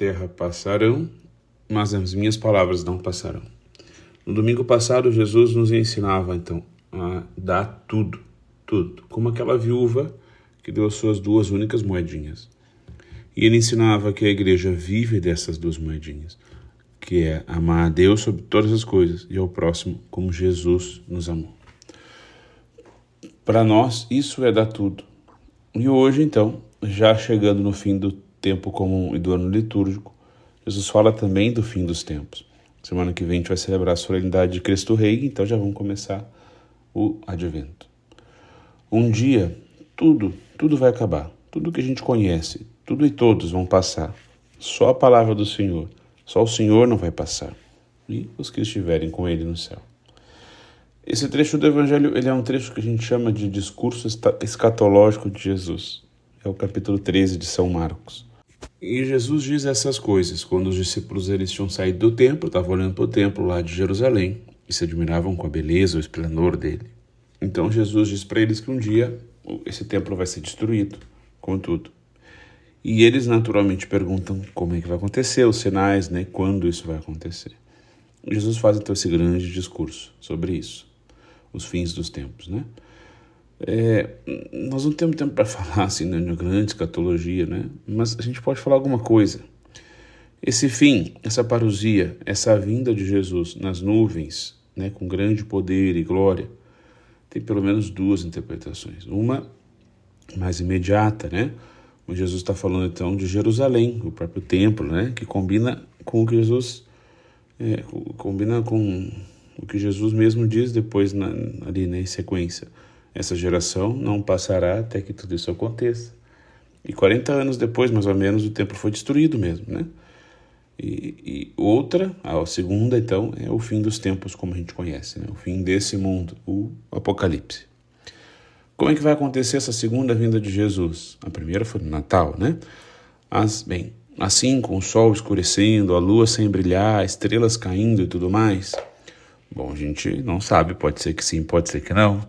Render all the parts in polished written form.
terra passarão, mas as minhas palavras não passarão. No domingo passado, Jesus nos ensinava, então, a dar tudo, como aquela viúva que deu as suas 2 únicas moedinhas. E ele ensinava que a igreja vive dessas 2 moedinhas, que é amar a Deus sobre todas as coisas e ao próximo como Jesus nos amou. Para nós, isso é dar tudo. E hoje, então, já chegando no fim do tempo comum e do ano litúrgico, Jesus fala também do fim dos tempos. Semana que vem a gente vai celebrar a solenidade de Cristo Rei, então já vamos começar o Advento. Um dia, tudo vai acabar. Tudo que a gente conhece, tudo e todos vão passar. Só a palavra do Senhor, só o Senhor não vai passar. E os que estiverem com Ele no céu. Esse trecho do Evangelho, ele é um trecho que a gente chama de discurso escatológico de Jesus. É o capítulo 13 de São Marcos. E Jesus diz essas coisas quando os discípulos eles tinham saído do templo, estavam olhando para o templo lá de Jerusalém e se admiravam com a beleza, o esplendor dele. Então Jesus diz para eles que um dia esse templo vai ser destruído, com tudo. E eles naturalmente perguntam como é que vai acontecer, os sinais, né? Quando isso vai acontecer. E Jesus faz então esse grande discurso sobre isso, os fins dos tempos, né? Nós não temos tempo para falar assim, né, de grande escatologia, né? Mas a gente pode falar alguma coisa. Esse fim, essa parousia, essa vinda de Jesus nas nuvens, né, com grande poder e glória, tem pelo menos 2 interpretações. Uma mais imediata, né? Onde Jesus está falando então de Jerusalém, o próprio templo, né? Que combina com o que Jesus combina com o que Jesus mesmo diz depois ali, né, em sequência. Essa geração não passará até que tudo isso aconteça. E 40 anos depois, mais ou menos, o templo foi destruído mesmo, né? E outra, a segunda, então, é o fim dos tempos como a gente conhece, né? O fim desse mundo, o Apocalipse. Como é que vai acontecer essa segunda vinda de Jesus? A primeira foi no Natal, né? Assim, com o sol escurecendo, a lua sem brilhar, estrelas caindo e tudo mais. Bom, a gente não sabe, pode ser que sim, pode ser que não.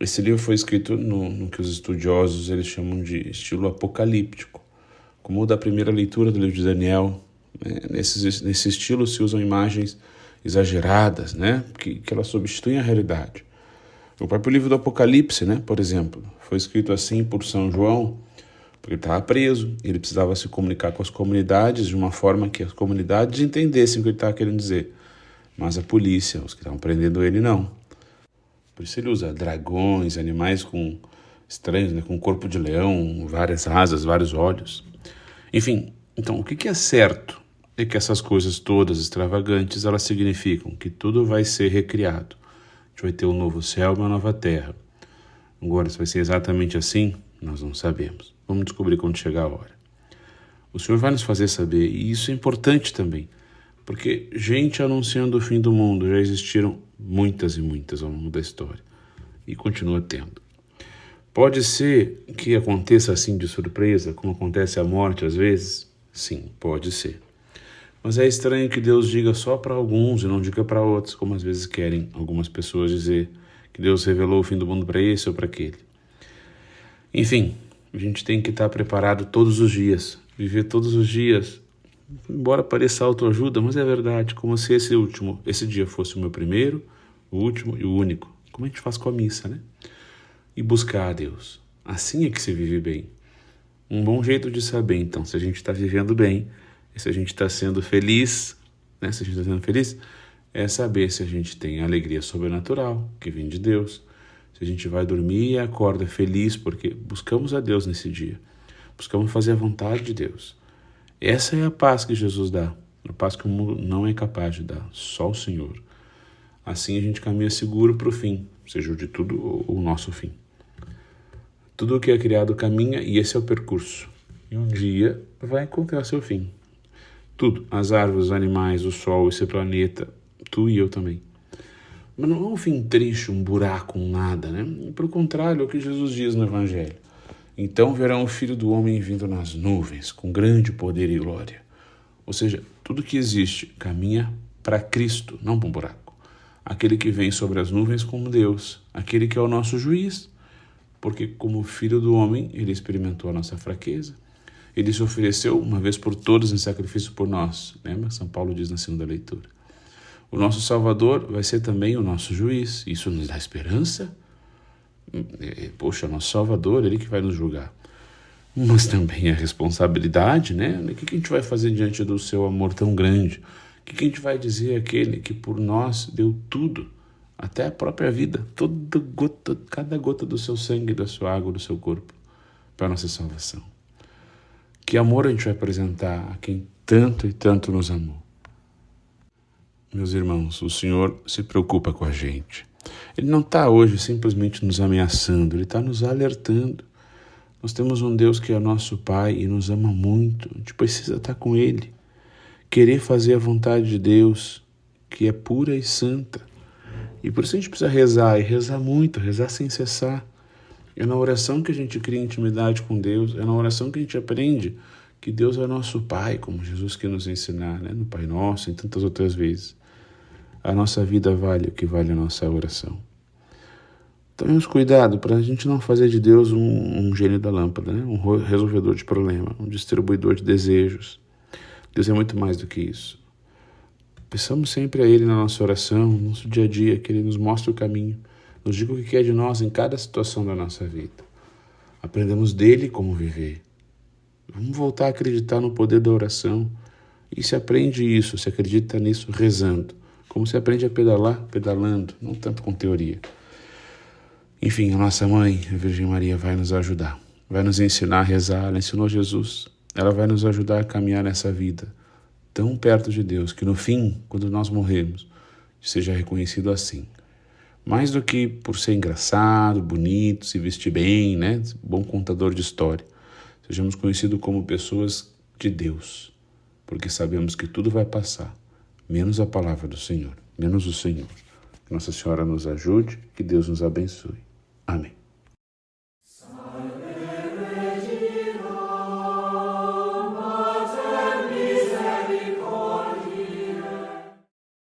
Esse livro foi escrito no que os estudiosos eles chamam de estilo apocalíptico, como o da primeira leitura do livro de Daniel. Nesse estilo se usam imagens exageradas, né? Que elas substituem a realidade. O próprio livro do Apocalipse, né, por exemplo, foi escrito assim por São João, porque ele estava preso, ele precisava se comunicar com as comunidades de uma forma que as comunidades entendessem o que ele estava querendo dizer. Mas a polícia, os que estavam prendendo ele, não. Por isso ele usa dragões, animais estranhos, né, com corpo de leão, várias asas, vários olhos. Enfim, então o que é certo é que essas coisas todas extravagantes, elas significam que tudo vai ser recriado. A gente vai ter um novo céu e uma nova terra. Agora, se vai ser exatamente assim, nós não sabemos. Vamos descobrir quando chegar a hora. O Senhor vai nos fazer saber, e isso é importante também, porque gente anunciando o fim do mundo já existiram muitas e muitas ao longo da história, e continua tendo. Pode ser que aconteça assim de surpresa, como acontece a morte às vezes? Sim, pode ser. Mas é estranho que Deus diga só para alguns e não diga para outros, como às vezes querem algumas pessoas dizer que Deus revelou o fim do mundo para esse ou para aquele. Enfim, a gente tem que estar preparado todos os dias, viver todos os dias, embora pareça autoajuda, mas é verdade, como se esse dia fosse o meu primeiro, o último e o único, como a gente faz com a missa, né? E buscar a Deus. Assim é que se vive bem. Um bom jeito de saber, então, se a gente está vivendo bem, se a gente está sendo feliz, né? Se a gente está sendo feliz, é saber se a gente tem alegria sobrenatural, que vem de Deus, se a gente vai dormir e acorda feliz porque buscamos a Deus nesse dia, buscamos fazer a vontade de Deus. Essa é a paz que Jesus dá, a paz que o mundo não é capaz de dar, só o Senhor. Assim a gente caminha seguro para o fim, seja o de tudo ou o nosso fim. Tudo o que é criado caminha e esse é o percurso. E um dia vai encontrar seu fim. Tudo, as árvores, os animais, o sol, esse planeta, tu e eu também. Mas não é um fim triste, um buraco, um nada, né? Pelo contrário, é o que Jesus diz no Evangelho. Então verão o Filho do Homem vindo nas nuvens, com grande poder e glória. Ou seja, tudo que existe caminha para Cristo, não para um buraco. Aquele que vem sobre as nuvens como Deus, aquele que é o nosso juiz, porque como Filho do Homem, ele experimentou a nossa fraqueza, Ele se ofereceu uma vez por todas em sacrifício por nós. Lembra? São Paulo diz na segunda leitura. O nosso Salvador vai ser também o nosso juiz. Isso nos dá esperança? Poxa, nosso Salvador, Ele que vai nos julgar. Mas também a responsabilidade, né? O que a gente vai fazer diante do seu amor tão grande? O que a gente vai dizer àquele que por nós deu tudo, até a própria vida, cada gota do seu sangue, da sua água, do seu corpo, para a nossa salvação? Que amor a gente vai apresentar a quem tanto e tanto nos amou? Meus irmãos, o Senhor se preocupa com a gente. Ele não está hoje simplesmente nos ameaçando, Ele está nos alertando. Nós temos um Deus que é nosso Pai e nos ama muito. A gente precisa estar com Ele. Querer fazer a vontade de Deus, que é pura e santa. E por isso a gente precisa rezar, e rezar muito, rezar sem cessar. É na oração que a gente cria intimidade com Deus, é na oração que a gente aprende que Deus é nosso Pai, como Jesus quer nos ensinar, né? No Pai Nosso e tantas outras vezes. A nossa vida vale o que vale a nossa oração. Tomemos cuidado para a gente não fazer de Deus um gênio da lâmpada, né? Um resolvedor de problema, um distribuidor de desejos. Deus é muito mais do que isso. Peçamos sempre a Ele na nossa oração, no nosso dia a dia, que Ele nos mostre o caminho, nos diga o que quer de nós em cada situação da nossa vida. Aprendamos dele como viver. Vamos voltar a acreditar no poder da oração. E se aprende isso, se acredita nisso rezando. Como se aprende a pedalar, pedalando, não tanto com teoria. Enfim, a nossa mãe, a Virgem Maria, vai nos ajudar. Vai nos ensinar a rezar, ela ensinou Jesus. Ela vai nos ajudar a caminhar nessa vida tão perto de Deus, que no fim, quando nós morrermos, seja reconhecido assim. Mais do que por ser engraçado, bonito, se vestir bem, né? Bom contador de história. Sejamos conhecidos como pessoas de Deus, porque sabemos que tudo vai passar, menos a palavra do Senhor, menos o Senhor. Que Nossa Senhora nos ajude, que Deus nos abençoe. Amém.